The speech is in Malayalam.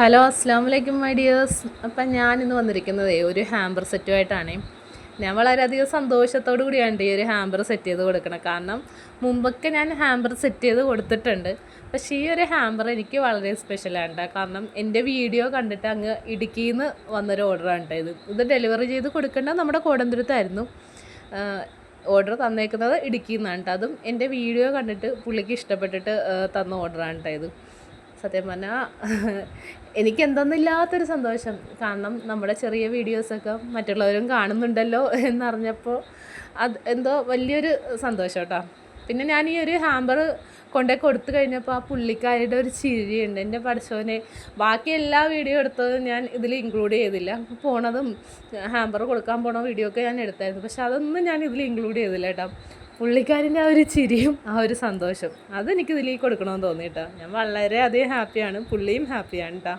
ഹലോ അസ്സാം വലൈക്കും മൈ ഡിയേഴ്സ്. അപ്പം ഞാനിന്ന് വന്നിരിക്കുന്നത് ഒരു ഹാമ്പർ സെറ്റുമായിട്ടാണ്. ഞാൻ വളരെയധികം സന്തോഷത്തോടു കൂടിയാണ് ഈ ഒരു ഹാമ്പർ സെറ്റ് ചെയ്ത് കൊടുക്കണം. കാരണം മുമ്പൊക്കെ ഞാൻ ഹാമ്പർ സെറ്റ് ചെയ്ത് കൊടുത്തിട്ടുണ്ട്. പക്ഷേ ഈ ഒരു ഹാമ്പർ എനിക്ക് വളരെ സ്പെഷ്യലാണ്. കാരണം എൻ്റെ വീഡിയോ കണ്ടിട്ട് അങ്ങ് ഇടുക്കിയിൽ നിന്ന് വന്നൊരു ഓർഡറാണ് ഇത് ഡെലിവറി ചെയ്ത് കൊടുക്കേണ്ടത് നമ്മുടെ കോടന്തുരുത്തായിരുന്നു. ഓർഡർ തന്നേക്കുന്നത് ഇടുക്കിയിൽ നിന്നാണ് അതും എൻ്റെ വീഡിയോ കണ്ടിട്ട് പുള്ളിക്ക് ഇഷ്ടപ്പെട്ടിട്ട് തന്ന ഓർഡറാണ് ഇത്. സത്യം പറഞ്ഞാൽ എനിക്ക് എന്തെന്നില്ലാത്തൊരു സന്തോഷം. കാരണം നമ്മുടെ ചെറിയ വീഡിയോസൊക്കെ മറ്റുള്ളവരും കാണുന്നുണ്ടല്ലോ എന്നറിഞ്ഞപ്പോൾ അത് എന്തോ വലിയൊരു സന്തോഷം കേട്ടോ. പിന്നെ ഞാൻ ഈ ഒരു ഹാമ്പർ കൊണ്ടുപോയി കൊടുത്തു കഴിഞ്ഞപ്പോൾ ആ പുള്ളിക്കാരിയുടെ ഒരു ചിരിയുണ്ട്. എൻ്റെ പഠിച്ചവനെ ബാക്കി എല്ലാ വീഡിയോ എടുത്തതും ഞാൻ ഇതിൽ ഇൻക്ലൂഡ് ചെയ്തില്ല. പോണതും ഹാമ്പർ കൊടുക്കാൻ പോണ വീഡിയോ ഒക്കെ ഞാൻ എടുത്തായിരുന്നു. പക്ഷെ അതൊന്നും ഞാൻ ഇതിൽ ഇൻക്ലൂഡ് ചെയ്തില്ല കേട്ടോ. പുള്ളിക്കാരിൻ്റെ ആ ഒരു ചിരിയും ആ ഒരു സന്തോഷം അതെനിക്ക് ഇതിലേക്ക് കൊടുക്കണമെന്ന് തോന്നി കേട്ടോ. ഞാൻ വളരെയധികം ഹാപ്പിയാണ്, പുള്ളിയും ഹാപ്പിയാണ് കേട്ടോ.